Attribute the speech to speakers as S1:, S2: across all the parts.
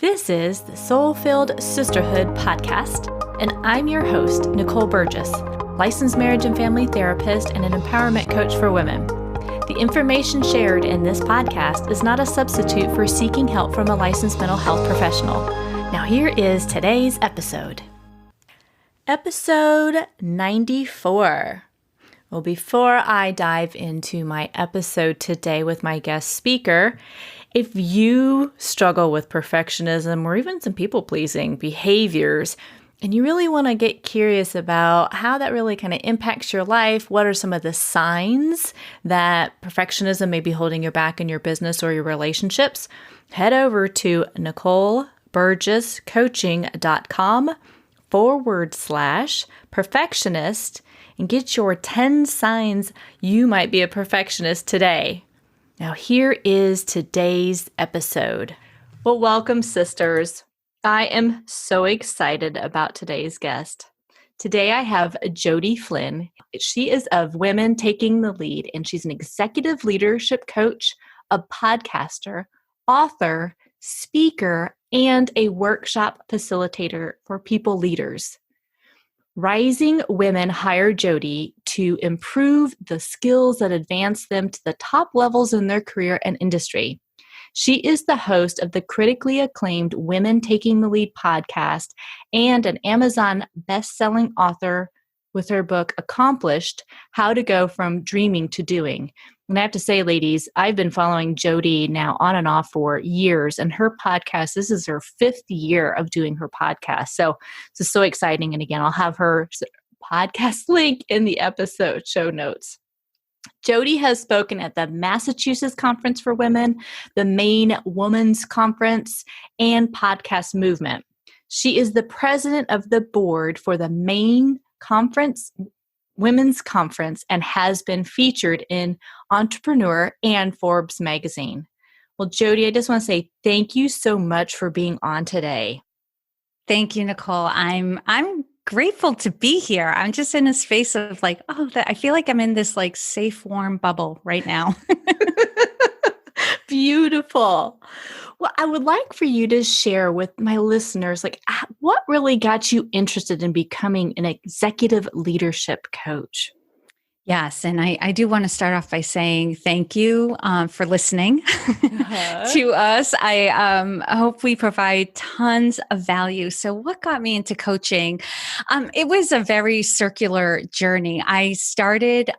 S1: This is the Soul-Filled Sisterhood podcast, and I'm your host, Nicole Burgess, licensed marriage and family therapist and an empowerment coach for women. The information shared in this podcast is not a substitute for seeking help from a licensed mental health professional. Now here is today's episode. Episode 94. Well, before I dive into my episode today with my guest speaker, if you struggle with perfectionism or even some people-pleasing behaviors, and you really want to get curious about how that really kind of impacts your life, what are some of the signs that perfectionism may be holding you back in your business or your relationships, head over to NicoleBurgessCoaching.com/perfectionist and get your 10 signs you might be a perfectionist today. Now, here is today's episode. Well, welcome, sisters. I am so excited about today's guest. Today, I have Jody Flynn. She is of Women Taking the Lead, and she's an executive leadership coach, a podcaster, author, speaker, and a workshop facilitator for people leaders. Rising women hire Jody to improve the skills that advance them to the top levels in their career and industry. She is the host of the critically acclaimed Women Taking the Lead podcast and an Amazon best-selling author with her book, Accomplished: How to Go from Dreaming to Doing. And I have to say, ladies, I've been following Jody now on and off for years, and her podcast, this is her 5th year of doing her podcast. So this is so exciting. And again, I'll have her podcast link in the episode show notes. Jody has spoken at the Massachusetts Conference for Women, the Maine Women's Conference, and Podcast Movement. She is the president of the board for the Maine Women's Conference and has been featured in Entrepreneur and Forbes magazine. Well, Jody, I just want to say thank you so much for being on today.
S2: Thank you, Nicole. I'm grateful to be here. I'm just in a space of I feel like I'm in this safe, warm bubble right now.
S1: Beautiful. Well, I would like for you to share with my listeners, what really got you interested in becoming an executive leadership coach?
S2: Yes. And I do want to start off by saying thank you for listening to us. I hope we provide tons of value. So what got me into coaching? It was a very circular journey. I started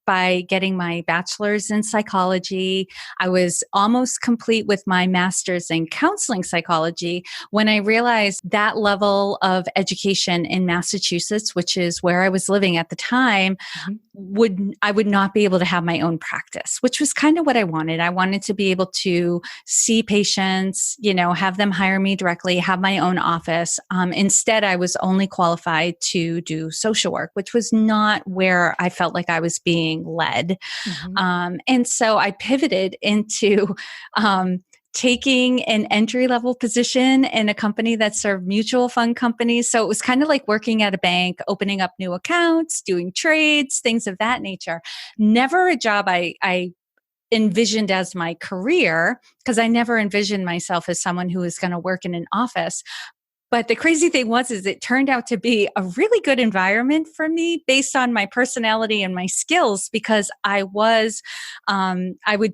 S2: by getting my bachelor's in psychology. I was almost complete with my master's in counseling psychology when I realized that level of education in Massachusetts, which is where I was living at the time, I would not be able to have my own practice, which was kind of what I wanted. I wanted to be able to see patients, have them hire me directly, have my own office. Instead, I was only qualified to do social work, which was not where I felt like I was being led. And so I pivoted into taking an entry-level position in a company that served mutual fund companies. So it was kind of like working at a bank, opening up new accounts, doing trades, things of that nature. Never a job I envisioned as my career, because I never envisioned myself as someone who was going to work in an office. But the crazy thing is it turned out to be a really good environment for me based on my personality and my skills, because I would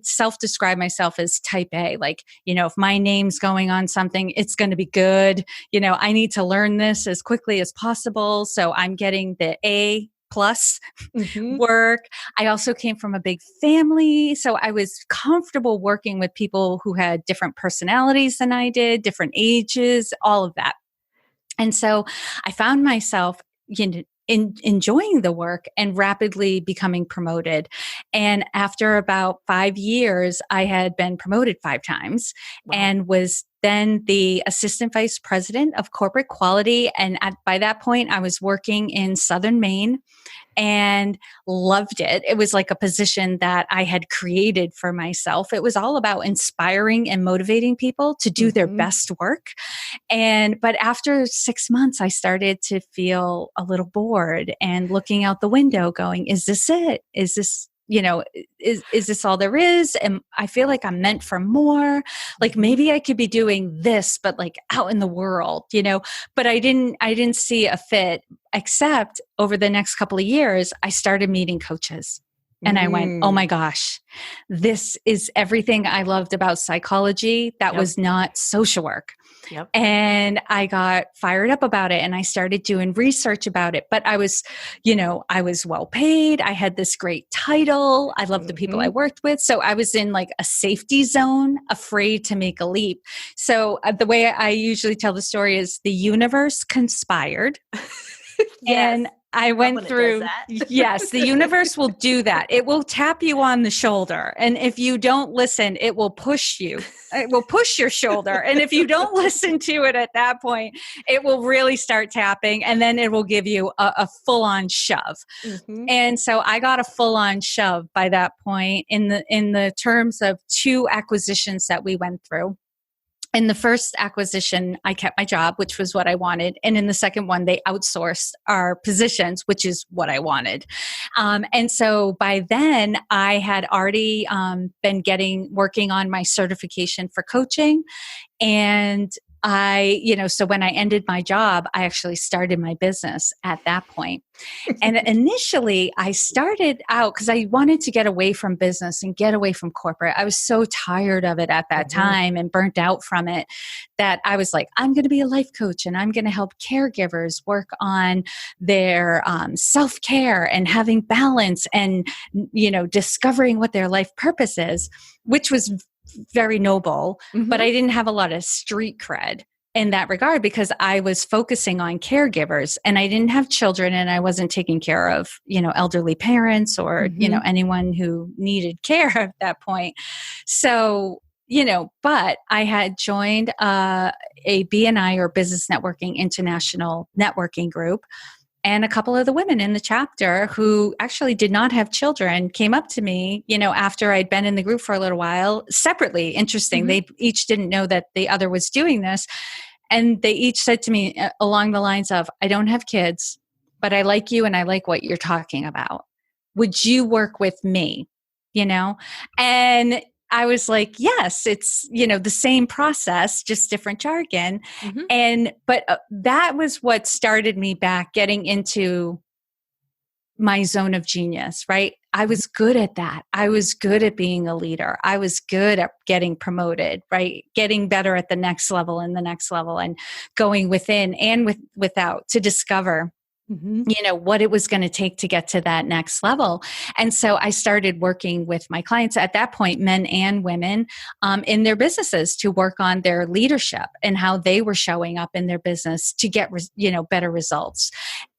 S2: self-describe myself as type A. If my name's going on something, it's going to be good. I need to learn this as quickly as possible. So I'm getting the A+ work. I also came from a big family, so I was comfortable working with people who had different personalities than I did, different ages, all of that. And so I found myself enjoying the work and rapidly becoming promoted. And after about 5 years, I had been promoted 5 times and was then the assistant vice president of corporate quality. And by that point, I was working in Southern Maine and loved it. It was like a position that I had created for myself. It was all about inspiring and motivating people to do their best work. But after 6 months, I started to feel a little bored and looking out the window going, is this it? Is this is this all there is? And I feel like I'm meant for more. Like maybe I could be doing this, but like out in the world, but I didn't see a fit, except over the next couple of years, I started meeting coaches. And I went, oh my gosh, this is everything I loved about psychology that was not social work.
S1: Yep.
S2: And I got fired up about it and I started doing research about it. But I was well paid. I had this great title. I loved the people I worked with. So I was in like a safety zone, afraid to make a leap. So the way I usually tell the story is the universe conspired. And I went through, yes, the universe will do that. It will tap you on the shoulder. And if you don't listen, it will push you. It will push your shoulder. And if you don't listen to it at that point, it will really start tapping. And then it will give you a full-on shove. And so I got a full-on shove by that point in the terms of 2 acquisitions that we went through. In the first acquisition, I kept my job, which was what I wanted. And in the second one, they outsourced our positions, which is what I wanted. And so by then, I had already been working on my certification for coaching. And so when I ended my job, I actually started my business at that point. And initially I started out because I wanted to get away from business and get away from corporate. I was so tired of it at that time and burnt out from it that I was like, I'm going to be a life coach and I'm going to help caregivers work on their self-care and having balance and, discovering what their life purpose is, which was very noble, but I didn't have a lot of street cred in that regard because I was focusing on caregivers and I didn't have children and I wasn't taking care of, elderly parents or, anyone who needed care at that point. So, but I had joined a BNI or Business Networking International networking group. And a couple of the women in the chapter who actually did not have children came up to me, after I'd been in the group for a little while, separately. Interesting. They each didn't know that the other was doing this. And they each said to me along the lines of, I don't have kids, but I like you and I like what you're talking about. Would you work with me? And I was like, yes, it's, the same process, just different jargon. But that was what started me back getting into my zone of genius, right? I was good at that. I was good at being a leader. I was good at getting promoted, right? Getting better at the next level and the next level and going within and without to discover what it was going to take to get to that next level. And so I started working with my clients at that point, men and women, in their businesses to work on their leadership and how they were showing up in their business to get, better results.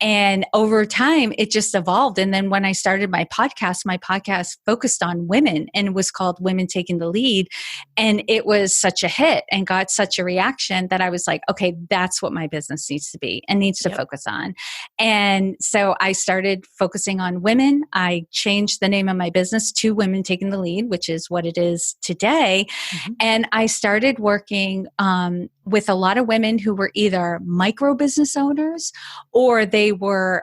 S2: And over time, it just evolved. And then when I started my podcast focused on women and was called Women Taking the Lead. And it was such a hit and got such a reaction that I was like, okay, that's what my business needs to be and needs to focus on. And so I started focusing on women. I changed the name of my business to Women Taking the Lead, which is what it is today. And I started working with a lot of women who were either micro business owners or they were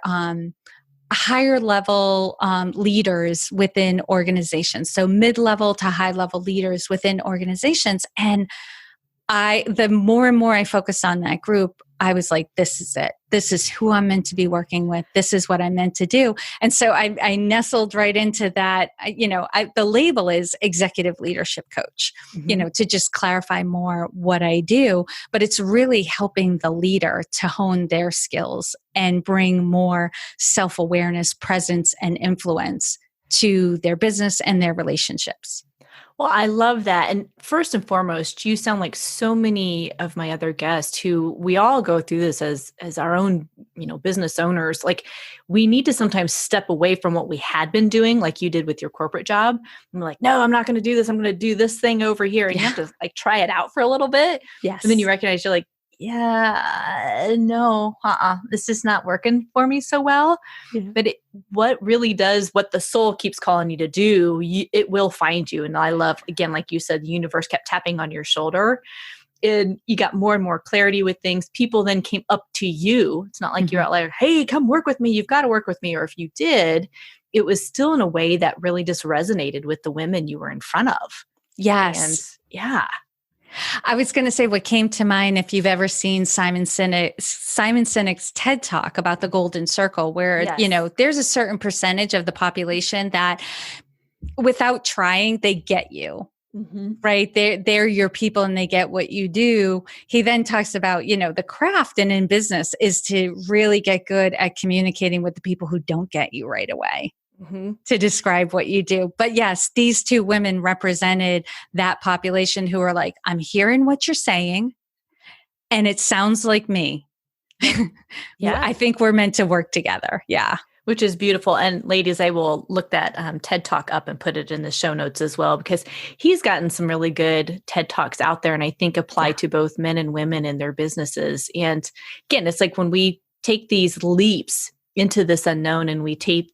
S2: higher level leaders within organizations. So mid-level to high-level leaders within organizations. And the more and more I focused on that group, I was like, this is it. This is who I'm meant to be working with. This is what I'm meant to do. And so I nestled right into that. The label is executive leadership coach, to just clarify more what I do. But it's really helping the leader to hone their skills and bring more self-awareness, presence, and influence to their business and their relationships.
S1: Well, I love that. And first and foremost, you sound like so many of my other guests who we all go through this as our own, business owners. Like we need to sometimes step away from what we had been doing, like you did with your corporate job. And we're like, no, I'm not going to do this. I'm going to do this thing over here. And you have to like try it out for a little bit.
S2: Yes.
S1: And then you recognize you're like, no, this is not working for me so well. But what the soul keeps calling you to do, it will find you. And I love, again, like you said, the universe kept tapping on your shoulder and you got more and more clarity with things. People then came up to you. It's not like you're out like, hey, come work with me. You've got to work with me. Or if you did, it was still in a way that really just resonated with the women you were in front of. And
S2: Yes.
S1: yeah.
S2: I was going to say what came to mind, if you've ever seen Simon Sinek's TED Talk about the golden circle, where,
S1: Yes.
S2: there's a certain percentage of the population that without trying, they get you.
S1: Mm-hmm.
S2: Right. They're your people and they get what you do. He then talks about, the craft and in business is to really get good at communicating with the people who don't get you right away.
S1: Mm-hmm.
S2: To describe what you do. But yes, these two women represented that population who are like, I'm hearing what you're saying and it sounds like me.
S1: Yeah.
S2: I think we're meant to work together. Yeah.
S1: Which is beautiful. And ladies, I will look that TED Talk up and put it in the show notes as well, because he's gotten some really good TED Talks out there and I think apply to both men and women in their businesses. And again, it's like when we take these leaps into this unknown and we take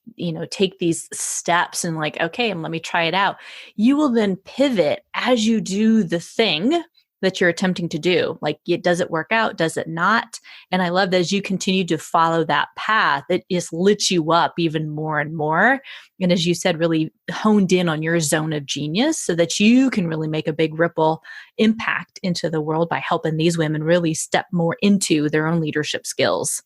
S1: these steps and like, okay, and let me try it out. You will then pivot as you do the thing that you're attempting to do. Like, does it work out? Does it not? And I love that as you continue to follow that path, it just lifts you up even more and more. And as you said, really honed in on your zone of genius so that you can really make a big ripple impact into the world by helping these women really step more into their own leadership skills.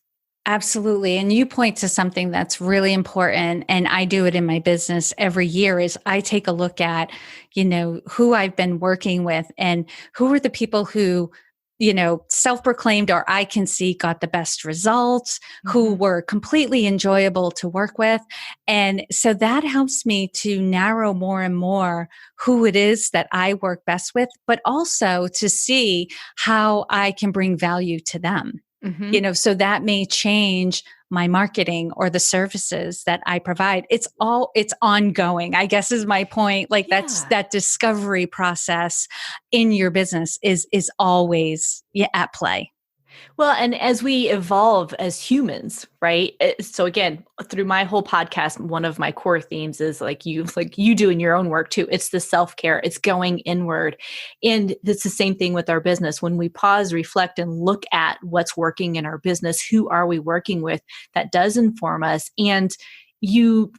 S2: Absolutely. And you point to something that's really important. And I do it in my business every year is I take a look at, who I've been working with and who are the people who, self-proclaimed or I can see got the best results, who were completely enjoyable to work with. And so that helps me to narrow more and more who it is that I work best with, but also to see how I can bring value to them. So that may change my marketing or the services that I provide. It's ongoing, I guess is my point. Like that's that discovery process in your business is always at play.
S1: Well, and as we evolve as humans, right? So again, through my whole podcast, one of my core themes is like you do in your own work too. It's the self-care. It's going inward. And it's the same thing with our business. When we pause, reflect, and look at what's working in our business, who are we working with, that does inform us. And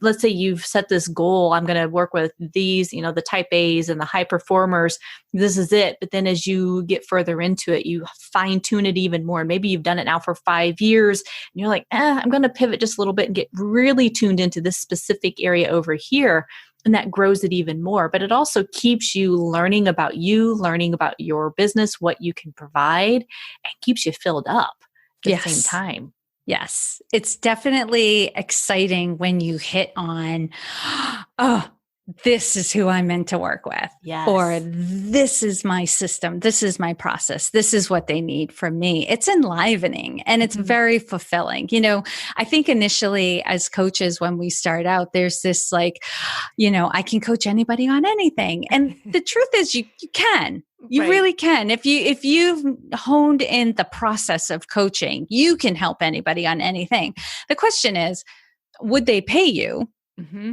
S1: let's say you've set this goal, I'm going to work with these, the type A's and the high performers. This is it. But then as you get further into it, you fine tune it even more. Maybe you've done it now for 5 years and you're like, I'm going to pivot just a little bit and get really tuned into this specific area over here. And that grows it even more. But it also keeps you learning about your business, what you can provide, and keeps you filled up at the same time.
S2: Yes, it's definitely exciting when you hit on, this is who I'm meant to work with.
S1: Yes.
S2: Or this is my system. This is my process. This is what they need from me. It's enlivening and it's very fulfilling. I think initially as coaches, when we start out, there's this like, I can coach anybody on anything. And the truth is you can. You really can. If you've honed in the process of coaching, you can help anybody on anything. The question is, would they pay you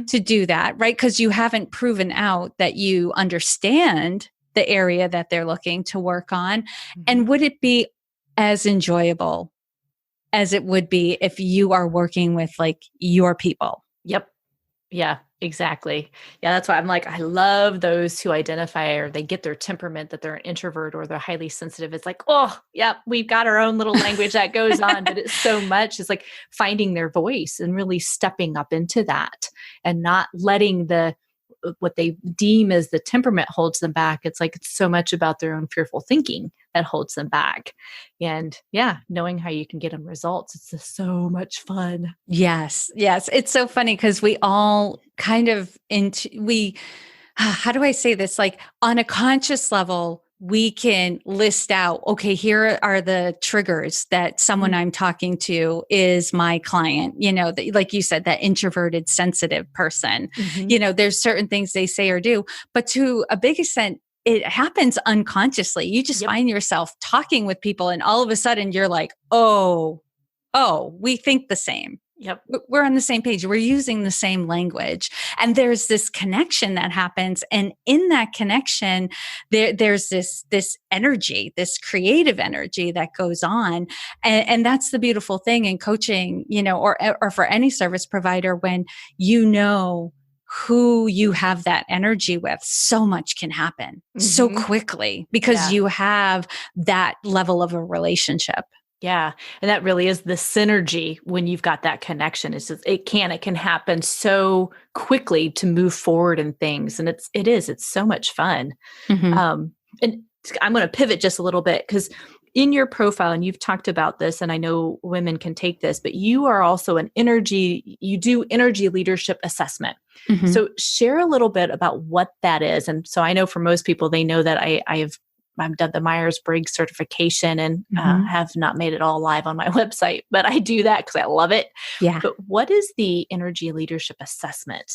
S2: to do that, right? Because you haven't proven out that you understand the area that they're looking to work on. And would it be as enjoyable as it would be if you are working with like your people?
S1: Yep. Yeah, exactly. Yeah, that's why I'm like, I love those who identify or they get their temperament that they're an introvert or they're highly sensitive. It's like, we've got our own little language that goes on, but it's so much. It's like finding their voice and really stepping up into that and not letting what they deem as the temperament holds them back. It's like, it's so much about their own fearful thinking that holds them back. And knowing how you can get them results. It's just so much fun.
S2: Yes. It's so funny because we all kind of how do I say this? Like on a conscious level, we can list out, okay, here are the triggers that someone I'm talking to is my client, like you said, that introverted, sensitive person. There's certain things they say or do, but to a big extent, it happens unconsciously. You just find yourself talking with people and all of a sudden you're like, oh, we think the same.
S1: Yep.
S2: We're on the same page. We're using the same language. And there's this connection that happens. And in that connection, there's this energy, this creative energy that goes on. And that's the beautiful thing in coaching, or for any service provider, when you know who you have that energy with, so much can happen so quickly because you have that level of a relationship.
S1: Yeah. And that really is the synergy when you've got that connection. It's just, it can happen so quickly to move forward in things. And it's so much fun. And I'm going to pivot just a little bit because in your profile, and you've talked about this, and I know women can take this, but you are also you do energy leadership assessment. So share a little bit about what that is. And so I know for most people, they know that I've done the Myers-Briggs certification and have not made it all live on my website, but I do that because I love it.
S2: Yeah.
S1: But what is the energy leadership assessment?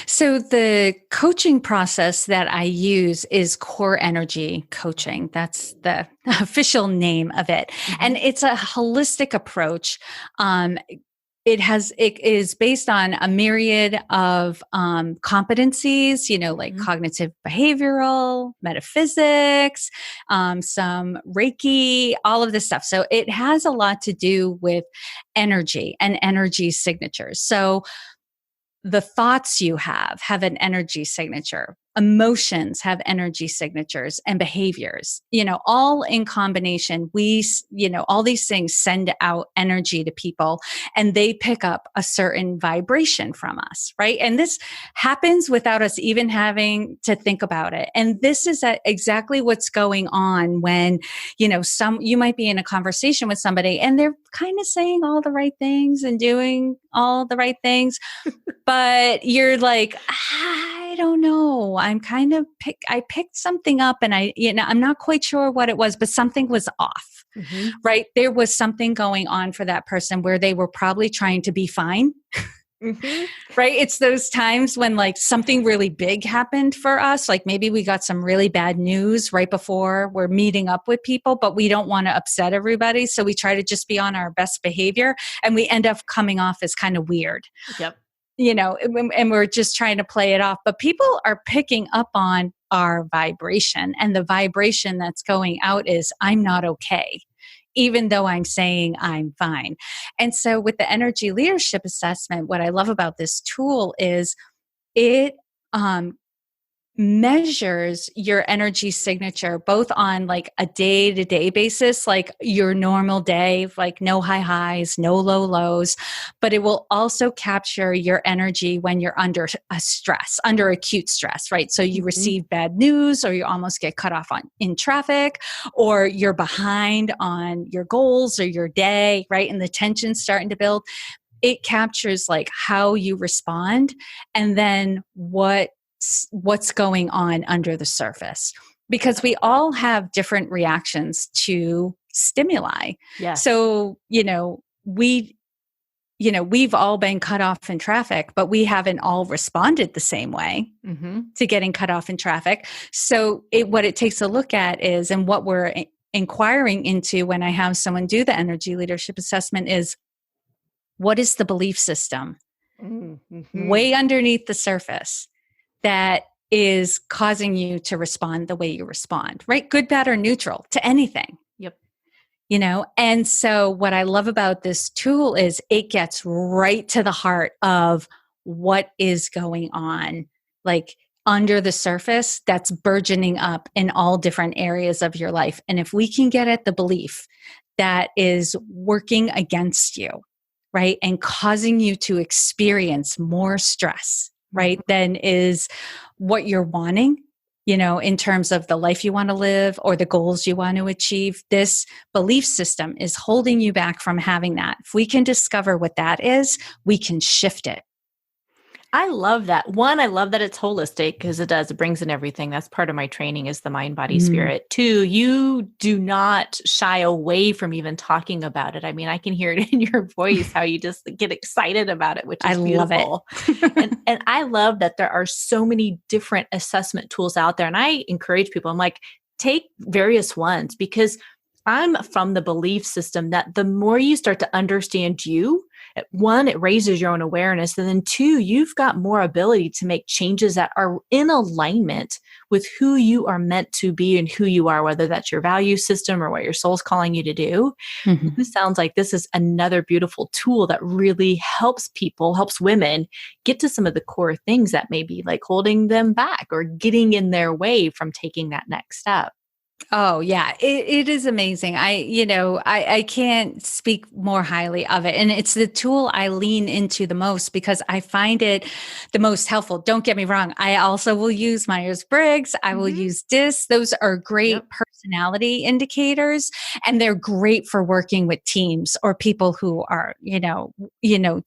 S2: So the coaching process that I use is core energy coaching. That's the official name of it. And it's a holistic approach. It is based on a myriad of competencies, like cognitive behavioral, metaphysics, some Reiki, all of this stuff. So it has a lot to do with energy and energy signatures. So the thoughts you have an energy signature. Emotions have energy signatures, and behaviors, all in combination. All these things send out energy to people and they pick up a certain vibration from us, right? And this happens without us even having to think about it. And this is exactly what's going on when, you might be in a conversation with somebody and they're kind of saying all the right things and doing all the right things, but you're like, I don't know. I picked something up and I'm not quite sure what it was, but something was off, right? There was something going on for that person where they were probably trying to be fine. Right? It's those times when like something really big happened for us. Like maybe we got some really bad news right before we're meeting up with people, but we don't want to upset everybody. So we try to just be on our best behavior and we end up coming off as kind of weird.
S1: Yep.
S2: And we're just trying to play it off. But people are picking up on our vibration, and the vibration that's going out is, I'm not okay, even though I'm saying I'm fine. And so with the energy leadership assessment, what I love about this tool is it measures your energy signature both on like a day-to-day basis, like your normal day, like no high highs, no low lows, but it will also capture your energy when you're under under acute stress, right? So you receive bad news, or you almost get cut off in traffic, or you're behind on your goals or your day, right? And the tension's starting to build. It captures like how you respond and then what's going on under the surface, because we all have different reactions to stimuli.
S1: Yeah.
S2: So, we've all been cut off in traffic, but we haven't all responded the same way to getting cut off in traffic. So what it takes a look at is, and what we're inquiring into when I have someone do the energy leadership assessment is, what is the belief system way underneath the surface that is causing you to respond the way you respond, right? Good, bad, or neutral to anything.
S1: Yep.
S2: And so what I love about this tool is it gets right to the heart of what is going on, like under the surface that's burgeoning up in all different areas of your life. And if we can get at the belief that is working against you, right, and causing you to experience more stress, right, than is what you're wanting, in terms of the life you want to live or the goals you want to achieve, this belief system is holding you back from having that. If we can discover what that is, we can shift it.
S1: I love that. One, I love that it's holistic because it brings in everything. That's part of my training is the mind, body, spirit. Two, you do not shy away from even talking about it. I mean, I can hear it in your voice, how you just get excited about it, which is beautiful. Love it. and I love that there are so many different assessment tools out there. And I encourage people, I'm like, take various ones, because I'm from the belief system that the more you start to understand you, one, it raises your own awareness. And then two, you've got more ability to make changes that are in alignment with who you are meant to be and who you are, whether that's your value system or what your soul's calling you to do.
S2: Mhm.
S1: This sounds like this is another beautiful tool that really helps people, helps women get to some of the core things that may be like holding them back or getting in their way from taking that next step.
S2: Oh yeah, it is amazing. I can't speak more highly of it. And it's the tool I lean into the most because I find it the most helpful. Don't get me wrong. I also will use Myers-Briggs. I will
S1: Mhm.
S2: use DISC. Those are great
S1: Yep.
S2: personality indicators, and they're great for working with teams or people who are,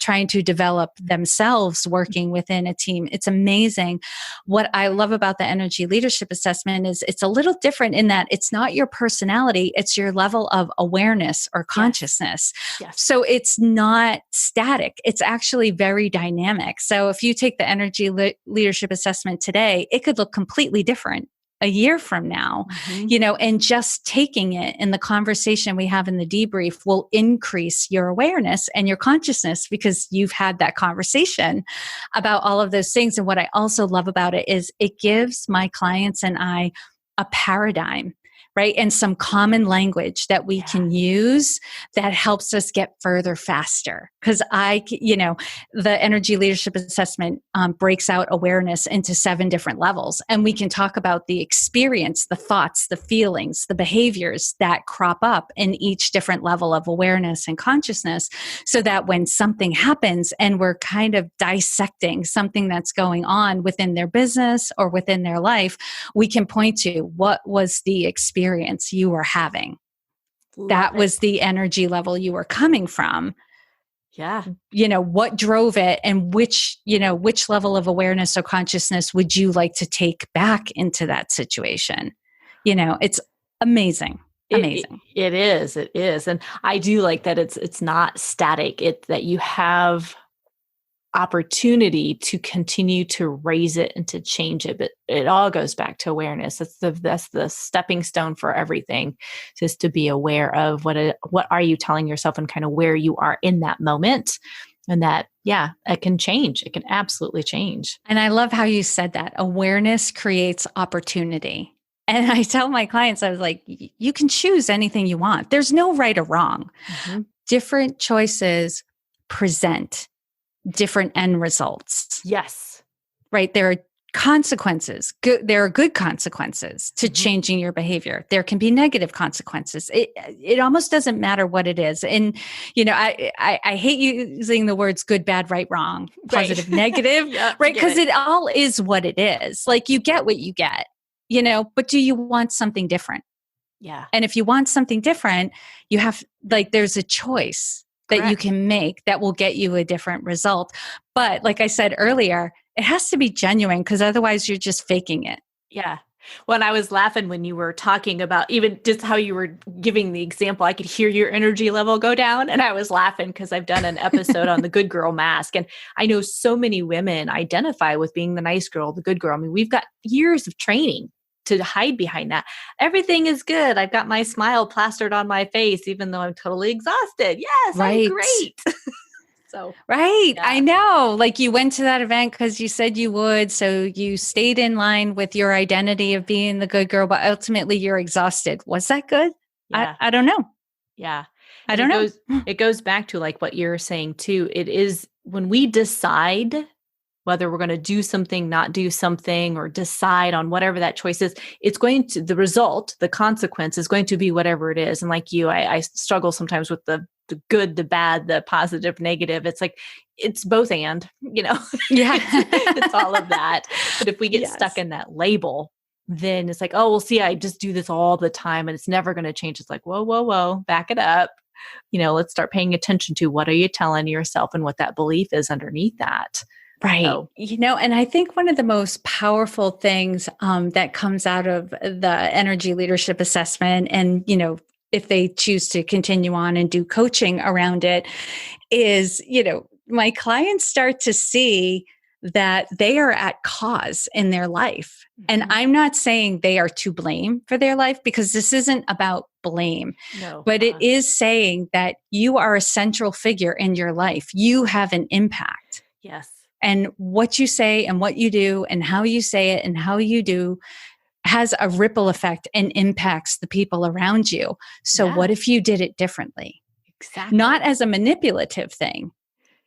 S2: trying to develop themselves working within a team. It's amazing. What I love about the energy leadership assessment is it's a little different in that it's not your personality, it's your level of awareness or
S1: Yes.
S2: consciousness.
S1: Yes.
S2: So it's not static, it's actually very dynamic. So if you take the energy leadership assessment today, it could look completely different a year from now,
S1: Mhm.
S2: and just taking it in the conversation we have in the debrief will increase your awareness and your consciousness because you've had that conversation about all of those things. And what I also love about it is it gives my clients and I a paradigm, right? And some common language that we
S1: Yeah.
S2: can use that helps us get further faster. Because the energy leadership assessment breaks out awareness into 7 different levels. And we can talk about the experience, the thoughts, the feelings, the behaviors that crop up in each different level of awareness and consciousness. So that when something happens and we're kind of dissecting something that's going on within their business or within their life, we can point to what was the experience you were having.
S1: Love
S2: That
S1: it.
S2: was the energy level you were coming from.
S1: Yeah.
S2: What drove it, and which level of awareness or consciousness would you like to take back into that situation? It's amazing.
S1: It, it
S2: Amazing.
S1: it is. It is. And I do like that it's not static. It that you have opportunity to continue to raise it and to change it. But it all goes back to awareness. That's the stepping stone for everything, just to be aware of what are you telling yourself and kind of where you are in that moment. And that, yeah, it can change. It can absolutely change.
S2: And I love how you said that. Awareness creates opportunity. And I tell my clients, I was like, you can choose anything you want. There's no right or wrong.
S1: Mhm.
S2: Different choices present different end results,
S1: Yes.
S2: right? There are consequences. There are good consequences to
S1: Mhm.
S2: changing your behavior. There can be negative consequences. It almost doesn't matter what it is. And I hate using the words good, bad, right, wrong,
S1: Right.
S2: positive, negative,
S1: Yeah, I
S2: right?
S1: get
S2: Because
S1: it.
S2: it all is what it is. Like you get what you get, But do you want something different?
S1: Yeah.
S2: And if you want something different, you have there's a choice that you
S1: Correct.
S2: can make that will get you a different result. But like I said earlier, it has to be genuine because otherwise you're just faking it.
S1: Yeah. When I was laughing when you were talking about even just how you were giving the example, I could hear your energy level go down. And I was laughing because I've done an episode on the good girl mask. And I know so many women identify with being the nice girl, the good girl. I mean, we've got years of training to hide behind that. Everything is good. I've got my smile plastered on my face, even though I'm totally exhausted. Yes, I'm
S2: Right.
S1: great. So,
S2: Right. I
S1: yeah.
S2: know. Like you went to that event because you said you would. So you stayed in line with your identity of being the good girl, but ultimately you're exhausted. Was that good? I,
S1: Yeah.
S2: I don't know.
S1: Yeah.
S2: I
S1: And
S2: don't know.
S1: it goes back to like what you're saying too. It is when we decide whether we're going to do something, not do something, or decide on whatever that choice is, it's going to, the result, the consequence is going to be whatever it is. And like you, I struggle sometimes with the good, the bad, the positive, negative. It's like, it's both
S2: Yeah.
S1: it's all of that. But if we get stuck
S2: Yes.
S1: in that label, then it's like, oh, well, see, I just do this all the time and it's never going to change. It's like, whoa, whoa, whoa, back it up. Let's start paying attention to what are you telling yourself and what that belief is underneath that.
S2: Right.
S1: So,
S2: And I think one of the most powerful things that comes out of the energy leadership assessment, and, if they choose to continue on and do coaching around it, is, my clients start to see that they are at cause in their life. And I'm not saying they are to blame for their life, because this isn't about blame.
S1: No.
S2: But it is saying that you are a central figure in your life. You have an impact.
S1: Yes.
S2: And what you say and what you do and how you say it and how you do has a ripple effect and impacts the people around you. So what if you did it differently?
S1: Exactly.
S2: Not as a manipulative thing.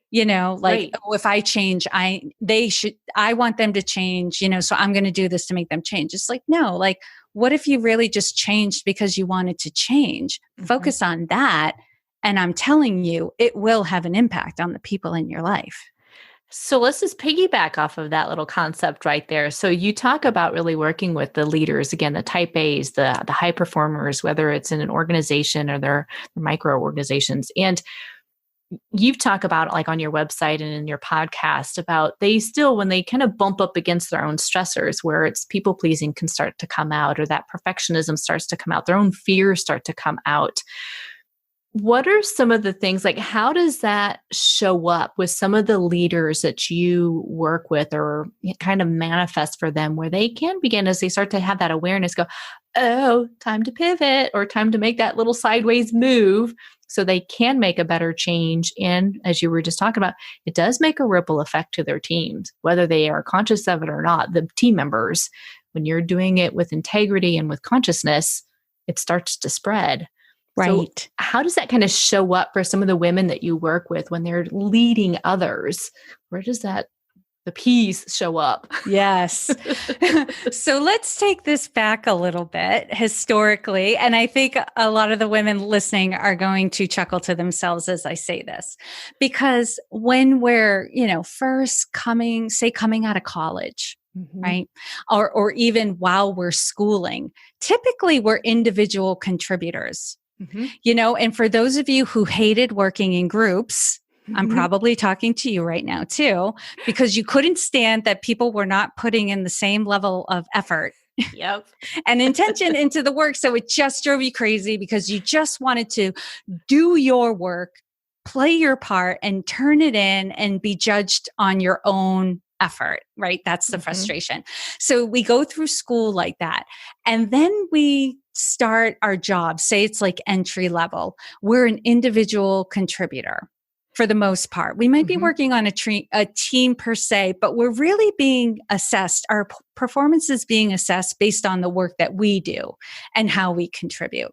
S2: Like,
S1: Right.
S2: oh, if I change, I want them to change, so I'm going to do this to make them change. It's like, no, like, what if you really just changed because you wanted to change? Focus on that. And I'm telling you, it will have an impact on the people in your life.
S1: So let's just piggyback off of that little concept right there. So you talk about really working with the leaders, again, the type A's, the high performers, whether it's in an organization or their micro organizations. And you've talked about, like on your website and in your podcast, about they still, when they kind of bump up against their own stressors, where it's people pleasing can start to come out, or that perfectionism starts to come out, their own fears start to come out. What are some of the things, like how does that show up with some of the leaders that you work with, or kind of manifest for them, where they can begin, as they start to have that awareness, go, oh, time to pivot, or time to make that little sideways move, so they can make a better change? And as you were just talking about, it does make a ripple effect to their teams, whether they are conscious of it or not. The team members, when you're doing it with integrity and with consciousness, it starts to spread.
S2: Right.
S1: So how does that kind of show up for some of the women that you work with when they're leading others? Where does the P's show up?
S2: Yes. So let's take this back a little bit historically. And I think a lot of the women listening are going to chuckle to themselves as I say this, because when we're, first coming out of college, right? Or even while we're schooling, typically we're individual contributors. And for those of you who hated working in groups, I'm probably talking to you right now too, because you couldn't stand that people were not putting in the same level of effort and intention into the work. So it just drove you crazy, because you just wanted to do your work, play your part, and turn it in and be judged on your own effort, right? That's the frustration. So we go through school like that. And then we start our job. Say it's like entry level. We're an individual contributor for the most part. We might be working on a team per se, but we're really being assessed. Our performance is being assessed based on the work that we do and how we contribute.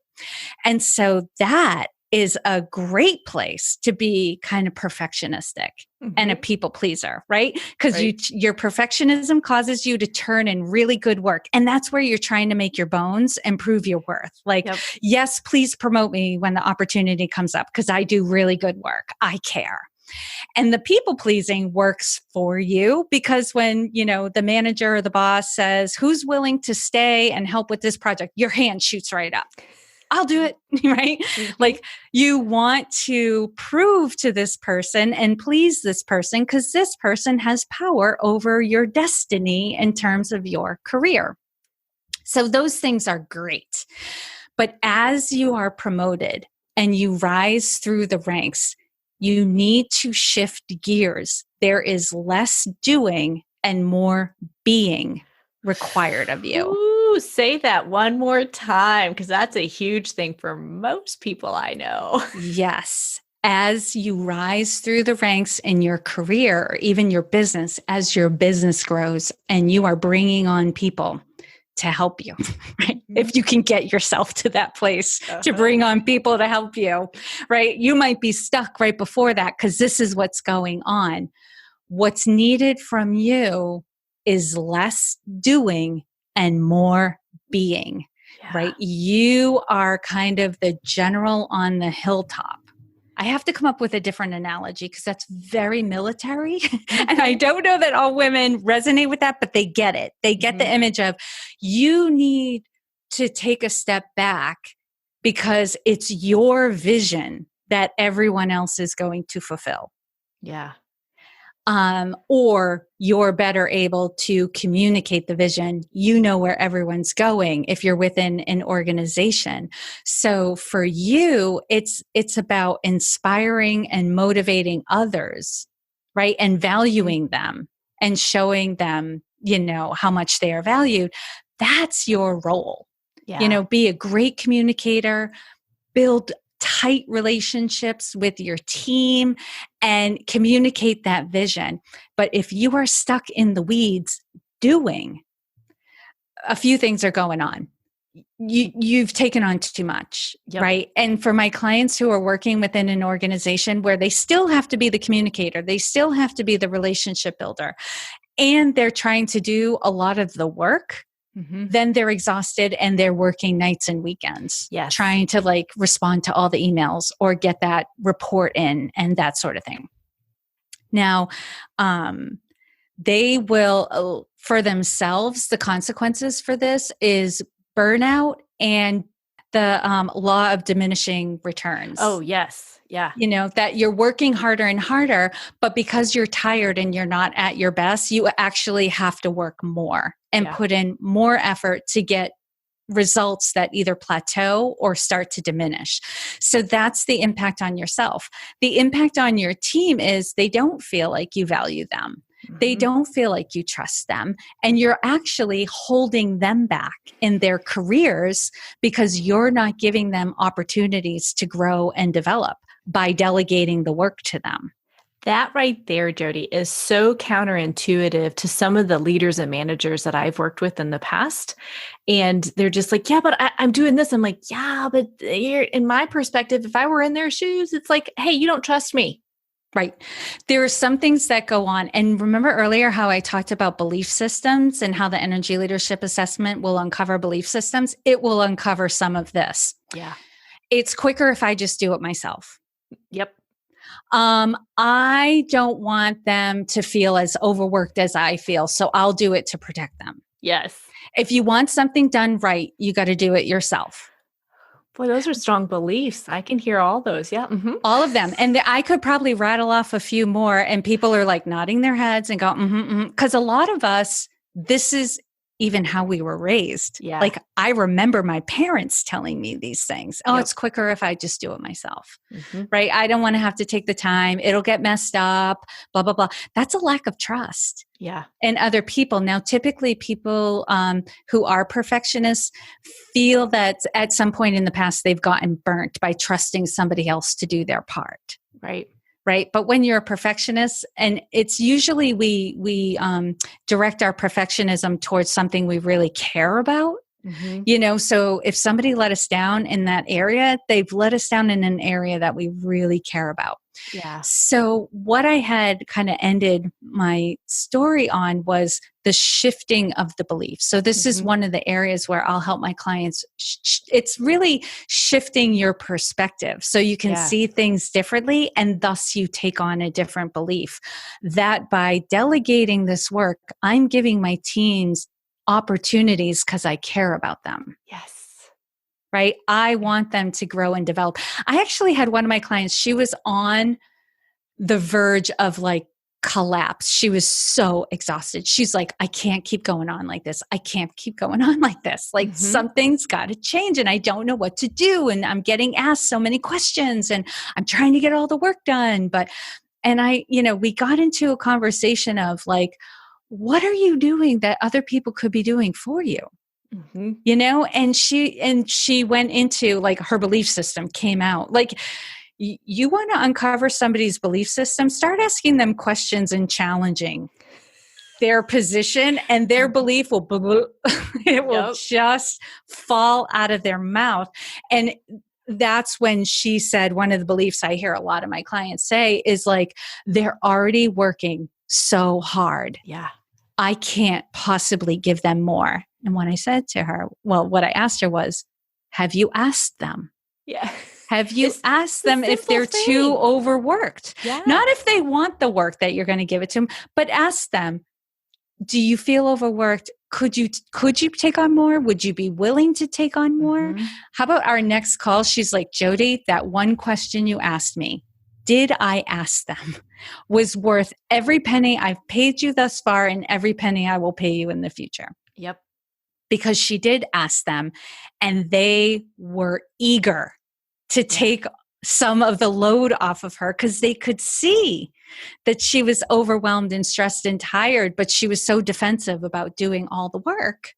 S2: And so that is a great place to be kind of perfectionistic and a people pleaser, right? Because your perfectionism causes you to turn in really good work. And that's where you're trying to make your bones and prove your worth. Like, yes, please promote me when the opportunity comes up, because I do really good work. I care. And the people pleasing works for you, because when, the manager or the boss says, who's willing to stay and help with this project, your hand shoots right up. I'll do it, right? Like, you want to prove to this person and please this person, because this person has power over your destiny in terms of your career. So those things are great. But as you are promoted and you rise through the ranks, you need to shift gears. There is less doing and more being required of you.
S1: Ooh, say that one more time, because that's a huge thing for most people I know.
S2: Yes. As you rise through the ranks in your career, or even your business, as your business grows and you are bringing on people to help you, right? If you can get yourself to that place to bring on people to help you, right? You might be stuck right before that, because this is what's going on. What's needed from you is less doing and more being, right? You are kind of the general on the hilltop. I have to come up with a different analogy, because that's very military. And I don't know that all women resonate with that, but they get it. They get the image of, you need to take a step back, because it's your vision that everyone else is going to fulfill.
S1: Yeah.
S2: Or you're better able to communicate the vision. You know where everyone's going if you're within an organization. So for you, it's about inspiring and motivating others, right? And valuing them and showing them, how much they are valued. That's your role.
S1: Yeah.
S2: Be a great communicator, build tight relationships with your team, and communicate that vision. But if you are stuck in the weeds doing, a few things are going on. You've taken on too much, right? And for my clients who are working within an organization where they still have to be the communicator, they still have to be the relationship builder, and they're trying to do a lot of the work, then they're exhausted and they're working nights and weekends, trying to respond to all the emails or get that report in and that sort of thing. Now, they will, for themselves, the consequences for this is burnout and the law of diminishing returns.
S1: Oh, yes. Yeah.
S2: That you're working harder and harder, but because you're tired and you're not at your best, you actually have to work more and put in more effort to get results that either plateau or start to diminish. So that's the impact on yourself. The impact on your team is they don't feel like you value them. They don't feel like you trust them, and you're actually holding them back in their careers because you're not giving them opportunities to grow and develop by delegating the work to them.
S1: That right there, Jody, is so counterintuitive to some of the leaders and managers that I've worked with in the past. And they're just like, yeah, but I'm doing this. I'm like, yeah, but in my perspective, if I were in their shoes, it's like, hey, you don't trust me.
S2: Right. There are some things that go on. And remember earlier how I talked about belief systems and how the energy leadership assessment will uncover belief systems? It will uncover some of this.
S1: Yeah.
S2: It's quicker if I just do it myself.
S1: Yep.
S2: I don't want them to feel as overworked as I feel, so I'll do it to protect them.
S1: Yes.
S2: If you want something done right, you got to do it yourself.
S1: Boy, those are strong beliefs. I can hear all those. Yeah.
S2: All of them. And I could probably rattle off a few more, and people are nodding their heads and go, because a lot of us, this is even how we were raised.
S1: Yeah.
S2: I remember my parents telling me these things. Oh, it's quicker if I just do it myself, right? I don't want to have to take the time. It'll get messed up, blah, blah, blah. That's a lack of trust.
S1: Yeah.
S2: And other people. Now, typically people who are perfectionists feel that at some point in the past, they've gotten burnt by trusting somebody else to do their part. Right. But when you're a perfectionist, and it's usually we direct our perfectionism towards something we really care about. So if somebody let us down in that area, they've let us down in an area that we really care about.
S1: Yeah.
S2: So what I had kind of ended my story on was the shifting of the belief. So this is one of the areas where I'll help my clients. It's really shifting your perspective so you can see things differently, and thus you take on a different belief. That by delegating this work, I'm giving my teams opportunities because I care about them.
S1: Yes.
S2: Right? I want them to grow and develop. I actually had one of my clients, she was on the verge of collapse. She was so exhausted. She's like, I can't keep going on like this. I can't keep going on like this. Something's got to change and I don't know what to do. And I'm getting asked so many questions and I'm trying to get all the work done. We got into a conversation of what are you doing that other people could be doing for you? And she went into her belief system came out. You want to uncover somebody's belief system, start asking them questions and challenging their position, and their belief will just fall out of their mouth. And that's when she said, one of the beliefs I hear a lot of my clients say is they're already working so hard.
S1: Yeah.
S2: I can't possibly give them more. And when I said to her, what I asked her was, have you asked them?
S1: Yeah.
S2: Have you asked them if they're too overworked?
S1: Yeah.
S2: Not if they want the work that you're going to give it to them, but ask them, do you feel overworked? Could you take on more? Would you be willing to take on more? How about our next call? She's like, Jody, that one question you asked me, did I ask them, was worth every penny I've paid you thus far and every penny I will pay you in the future.
S1: Yep.
S2: Because she did ask them, and they were eager to take some of the load off of her because they could see that she was overwhelmed and stressed and tired, but she was so defensive about doing all the work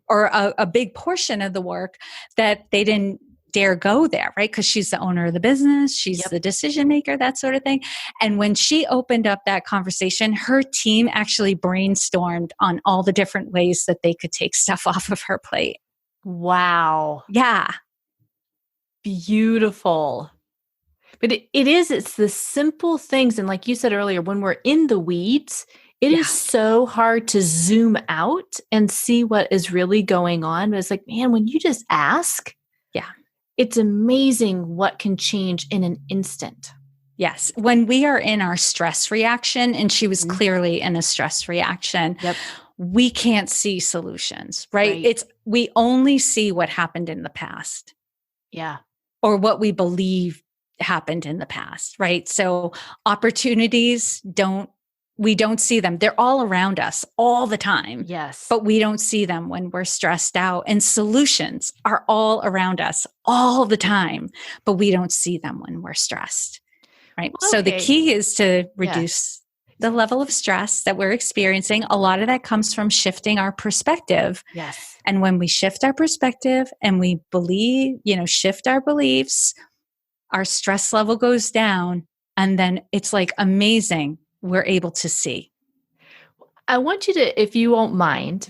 S2: or a big portion of the work that they didn't dare go there, right? Because she's the owner of the business, she's the decision maker, that sort of thing. And when she opened up that conversation, her team actually brainstormed on all the different ways that they could take stuff off of her plate.
S1: Wow.
S2: Yeah.
S1: Beautiful. But it's the simple things. And like you said earlier, when we're in the weeds, it is so hard to zoom out and see what is really going on. But it's like, man, when you just ask, it's amazing what can change in an instant.
S2: Yes. When we are in our stress reaction, and she was clearly in a stress reaction, we can't see solutions, right? We only see what happened in the past.
S1: Yeah.
S2: Or what we believe happened in the past, right? So opportunities we don't see them. They're all around us all the time.
S1: Yes.
S2: But we don't see them when we're stressed out. And solutions are all around us all the time, but we don't see them when we're stressed, right?
S1: Okay.
S2: So the key is to reduce the level of stress that we're experiencing. A lot of that comes from shifting our perspective.
S1: Yes.
S2: And when we shift our perspective and we believe, shift our beliefs, our stress level goes down. And then it's like amazing. We're able to see.
S1: I want you to, if you don't mind,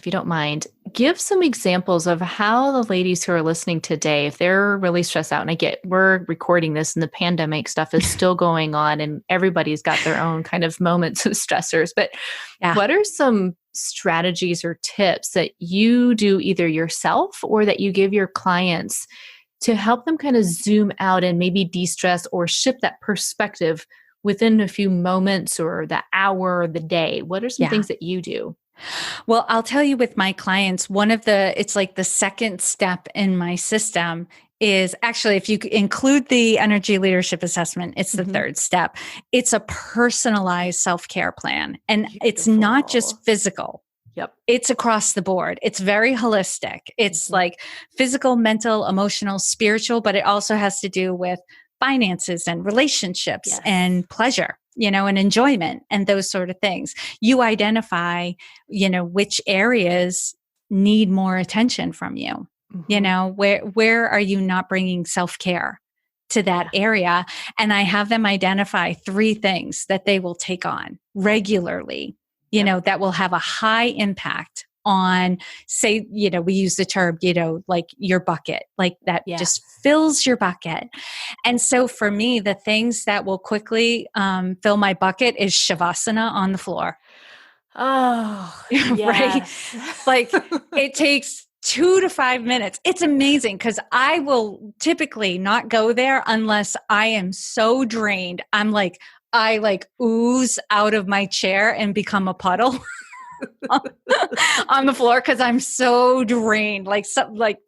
S1: give some examples of how the ladies who are listening today, if they're really stressed out, and we're recording this and the pandemic stuff is still going on and everybody's got their own kind of moments of stressors, but what are some strategies or tips that you do either yourself or that you give your clients to help them kind of zoom out and maybe de-stress or shift that perspective within a few moments or the hour or the day? What are some things that you do?
S2: Well, I'll tell you with my clients, it's like the second step in my system is actually, if you include the energy leadership assessment, it's the third step. It's a personalized self-care plan. And it's not just physical.
S1: Yep.
S2: It's across the board. It's very holistic. It's like physical, mental, emotional, spiritual, but it also has to do with finances and relationships and pleasure, and enjoyment and those sort of things. You identify, which areas need more attention from you. Where are you not bringing self-care to that area? And I have them identify 3 things that they will take on regularly, that will have a high impact on, say, we use the term, like your bucket, like that just fills your bucket. And so for me, the things that will quickly fill my bucket is Shavasana on the floor.
S1: Oh, yes.
S2: Right? Like it takes 2 to 5 minutes. It's amazing because I will typically not go there unless I am so drained. I ooze out of my chair and become a puddle. on the floor because I'm so drained. Like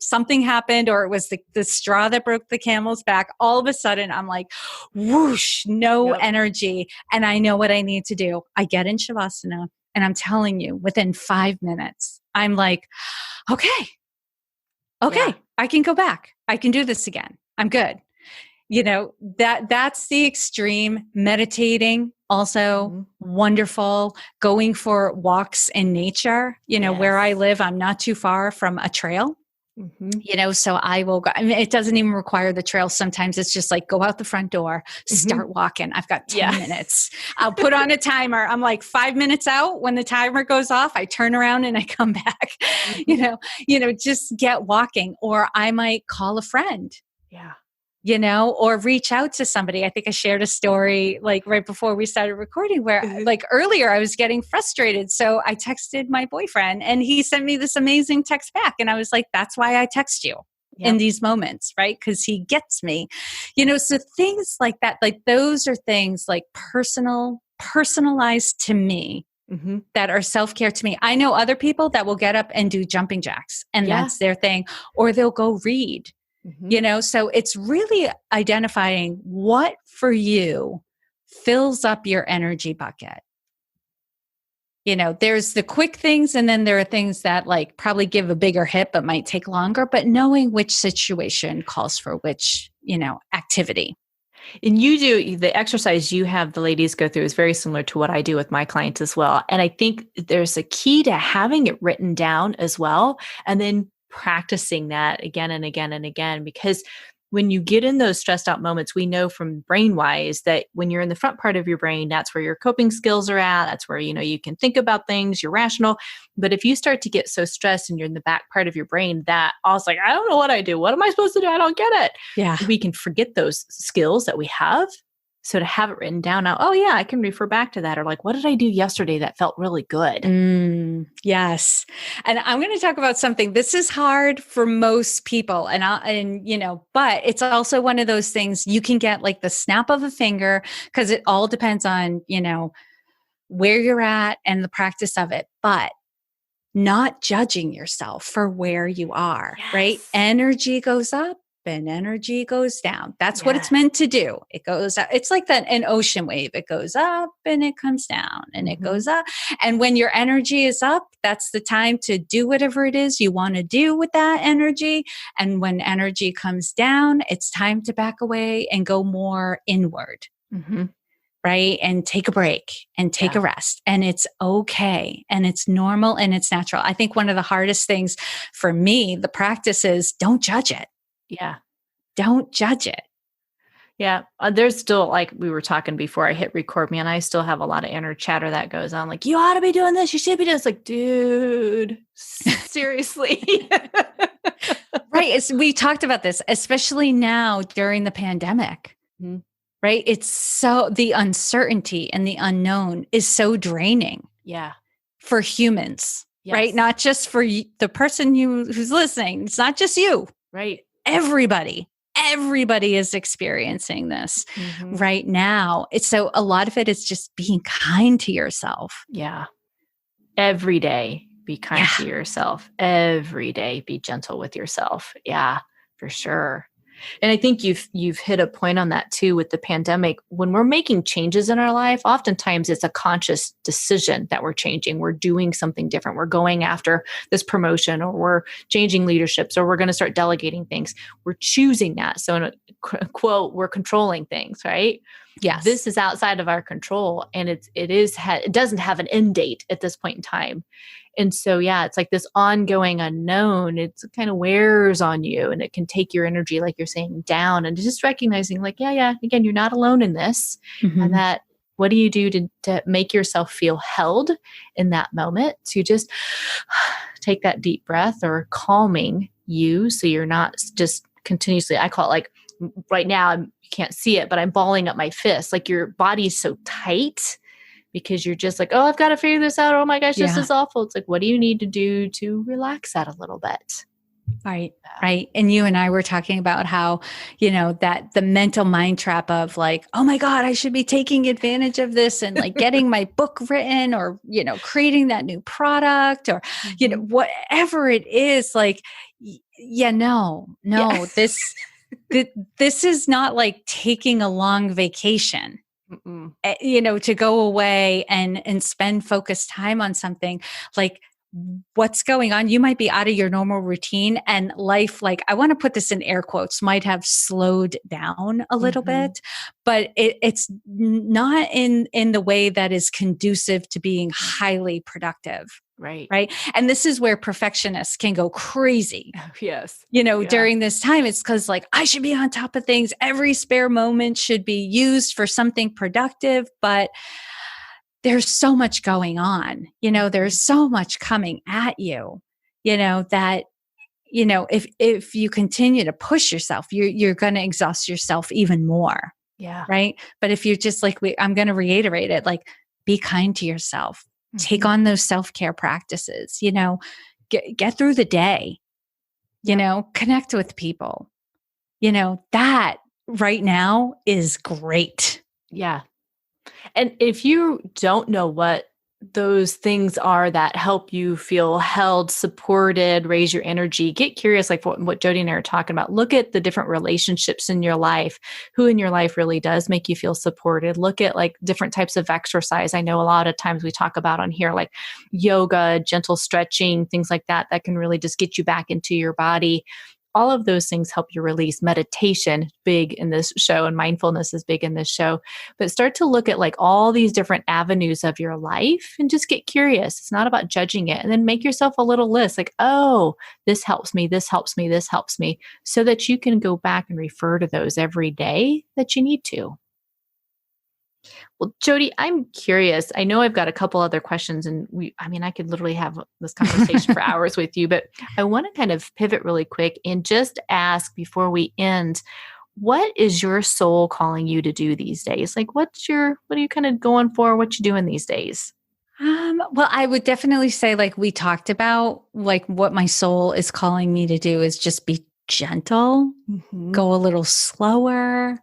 S2: something happened, or it was the straw that broke the camel's back. All of a sudden, I'm like, whoosh, no energy, and I know what I need to do. I get in Shavasana, and I'm telling you, within 5 minutes, I'm like, okay, I can go back. I can do this again. I'm good. That's the extreme. Meditating, also wonderful. Going for walks in nature. Where I live, I'm not too far from a trail. So I will go. I mean, it doesn't even require the trail. Sometimes it's just like go out the front door, start walking. I've got 10 minutes. I'll put on a timer. I'm like 5 minutes out. When the timer goes off, I turn around and I come back. Just get walking. Or I might call a friend.
S1: Yeah.
S2: Or reach out to somebody. I think I shared a story like right before we started recording where like earlier I was getting frustrated. So I texted my boyfriend and he sent me this amazing text back. And I was like, that's why I text you in these moments, right? Because he gets me, so things like that, like those are things like personalized to me. That are self-care to me. I know other people that will get up and do jumping jacks and that's their thing, or they'll go read. So it's really identifying what for you fills up your energy bucket. There's the quick things and then there are things that like probably give a bigger hit but might take longer, but knowing which situation calls for which, activity.
S1: And the exercise you have the ladies go through is very similar to what I do with my clients as well. And I think there's a key to having it written down as well, and then practicing that again and again and again, because when you get in those stressed out moments, we know from brain wise that when you're in the front part of your brain, that's where your coping skills are at. That's where, you can think about things, you're rational. But if you start to get so stressed and you're in the back part of your brain, that also like, I don't know what I do. What am I supposed to do? I don't get it.
S2: Yeah.
S1: We can forget those skills that we have. So to have it written down now, oh yeah, I can refer back to that. Or like, what did I do yesterday that felt really good?
S2: Yes. And I'm going to talk about something. This is hard for most people. But it's also one of those things you can get like the snap of a finger, because it all depends on, where you're at and the practice of it. But not judging yourself for where you are, right? Energy goes up and energy goes down. That's what it's meant to do. It goes up. It's like an ocean wave. It goes up and it comes down and it goes up. And when your energy is up, that's the time to do whatever it is you want to do with that energy. And when energy comes down, it's time to back away and go more inward. Right? And take a break and take a rest. And it's okay. And it's normal and it's natural. I think one of the hardest things for me, the practice is don't judge it.
S1: Yeah.
S2: Don't judge it.
S1: Yeah. There's still, like we were talking before I hit record, man, I still have a lot of inner chatter that goes on. Like, you ought to be doing this. You should be doing this. Like, dude, seriously.
S2: Right. We talked about this, especially now during the pandemic. Right. It's so the uncertainty and the unknown is so draining.
S1: Yeah.
S2: For humans, right? Not just for the person who's listening. It's not just you.
S1: Right.
S2: Everybody is experiencing this right now. So a lot of it is just being kind to yourself.
S1: Yeah. Every day, be kind to yourself. Every day, be gentle with yourself. Yeah, for sure. And I think you've hit a point on that too with the pandemic. When we're making changes in our life, oftentimes it's a conscious decision that we're changing. We're doing something different. We're going after this promotion, or we're changing leaderships, or we're going to start delegating things. We're choosing that. So in a quote, we're controlling things, right?
S2: Yes.
S1: This is outside of our control, and it doesn't have an end date at this point in time. And so, it's like this ongoing unknown. It kind of wears on you, and it can take your energy, like you're saying, down. And just recognizing like, again, you're not alone in this. And that, what do you do to make yourself feel held in that moment, to just take that deep breath, or calming you. So you're not just continuously, I call it like right now, you can't see it, but I'm balling up my fist. Like your body's so tight, because you're just like, oh, I've got to figure this out. Oh my gosh, this is awful. It's like, what do you need to do to relax that a little bit?
S2: Right. Right. And you and I were talking about how, that the mental mind trap of like, oh my God, I should be taking advantage of this and like getting my book written, or, creating that new product, or, whatever it is, like, no, this is not like taking a long vacation. To go away and spend focused time on something. Like, what's going on? You might be out of your normal routine, and life, like, I want to put this in air quotes, might have slowed down a little bit, but it's not in the way that is conducive to being highly productive.
S1: Right.
S2: Right. And this is where perfectionists can go crazy.
S1: Yes.
S2: During this time, it's because like, I should be on top of things. Every spare moment should be used for something productive, but there's so much going on, there's so much coming at you, that, if you continue to push yourself, you're going to exhaust yourself even more.
S1: Yeah.
S2: Right. But if you're just like, I'm going to reiterate it, like, be kind to yourself. Take on those self-care practices, get through the day, connect with people, that right now is great.
S1: Yeah. And if you don't know what those things are that help you feel held, supported, raise your energy, get curious, like what Jody and I are talking about. Look at the different relationships in your life. Who in your life really does make you feel supported? Look at like different types of exercise. I know a lot of times we talk about on here, like yoga, gentle stretching, things like that, that can really just get you back into your body. all of those things help you release. Meditation, big in this show, and mindfulness is big in this show. But start to look at like all these different avenues of your life and just get curious. It's not about judging it. And then make yourself a little list like, oh, this helps me, this helps me, this helps me, so that you can go back and refer to those every day that you need to. Well, Jody, I'm curious. I know I've got a couple other questions, and I could literally have this conversation for hours with you, but I want to kind of pivot really quick and just ask before we end, what is your soul calling you to do these days? Like, what are you kind of going for? What you doing these days?
S2: Well, I would definitely say, like we talked about, like what my soul is calling me to do is just be gentle, go a little slower,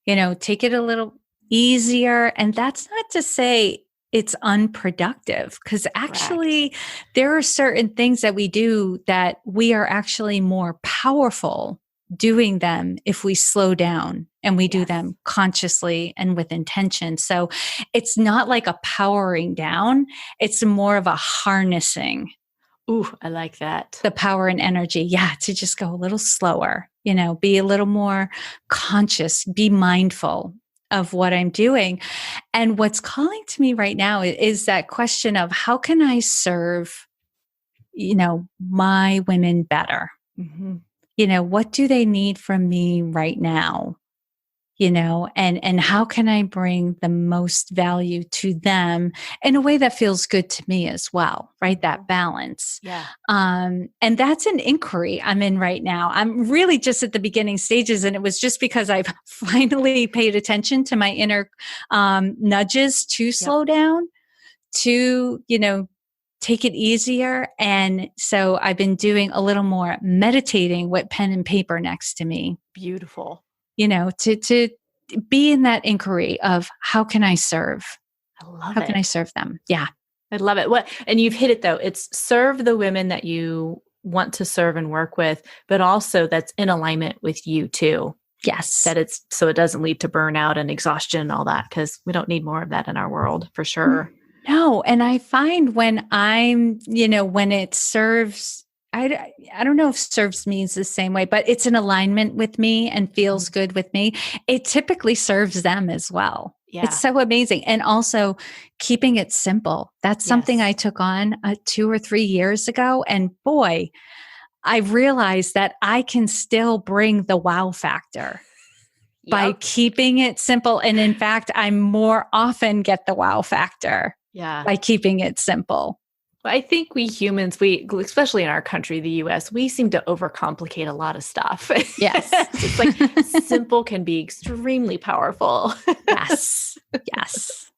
S2: take it a little easier. And that's not to say it's unproductive, because actually there are certain things that we do that we are actually more powerful doing them if we slow down and we do them consciously and with intention. So it's not like a powering down. It's more of a harnessing.
S1: Ooh, I like that.
S2: The power and energy. Yeah. To just go a little slower, be a little more conscious, be mindful of what I'm doing. And what's calling to me right now is that question of how can I serve, my women better? What do they need from me right now? And how can I bring the most value to them in a way that feels good to me as well, right? That balance.
S1: Yeah.
S2: And that's an inquiry I'm in right now. I'm really just at the beginning stages, and it was just because I've finally paid attention to my inner nudges to slow down, to, take it easier. And so I've been doing a little more meditating with pen and paper next to me.
S1: Beautiful.
S2: To be in that inquiry of how can I serve?
S1: How
S2: can I serve them? Yeah.
S1: I love it. And you've hit it though. It's serve the women that you want to serve and work with, but also that's in alignment with you too.
S2: Yes.
S1: So it doesn't lead to burnout and exhaustion and all that, because we don't need more of that in our world for sure.
S2: No. And I find when I'm, when it serves, I don't know if serves means the same way, but it's in alignment with me and feels good with me. It typically serves them as well. Yeah. It's so amazing. And also keeping it simple. That's something I took on 2 or 3 years ago. And boy, I realized that I can still bring the wow factor by keeping it simple. And in fact, I more often get the wow factor by keeping it simple.
S1: I think we humans, especially in our country, the US, we seem to overcomplicate a lot of stuff.
S2: Yes.
S1: It's like simple can be extremely powerful.
S2: Yes. Yes.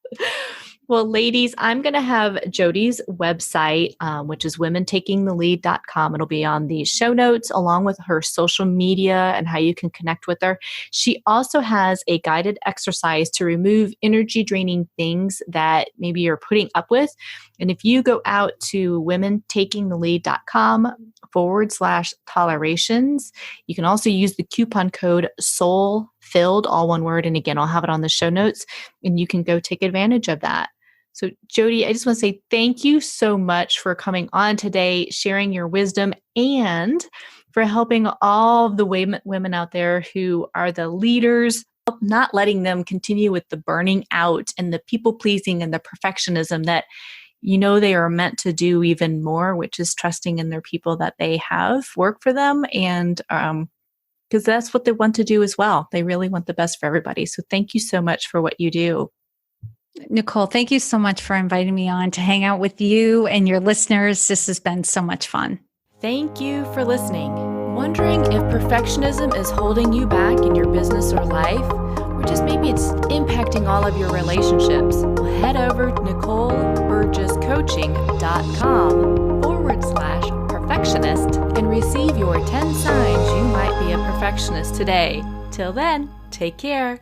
S1: Well, ladies, I'm going to have Jody's website, which is womentakingthelead.com. It'll be on the show notes, along with her social media and how you can connect with her. She also has a guided exercise to remove energy draining things that maybe you're putting up with. And if you go out to womentakingthelead.com/tolerations, you can also use the coupon code SOULFILLED, all one word. And again, I'll have it on the show notes, and you can go take advantage of that. So Jody, I just want to say thank you so much for coming on today, sharing your wisdom, and for helping all of the women out there who are the leaders, not letting them continue with the burning out and the people pleasing and the perfectionism that they are meant to do even more, which is trusting in their people that they have work for them. And because that's what they want to do as well. They really want the best for everybody. So thank you so much for what you do.
S2: Nicole, thank you so much for inviting me on to hang out with you and your listeners. This has been so much fun.
S1: Thank you for listening. Wondering if perfectionism is holding you back in your business or life, or just maybe it's impacting all of your relationships? Well, head over to NicoleBurgessCoaching.com/perfectionist and receive your 10 signs you might be a perfectionist today. Till then, take care.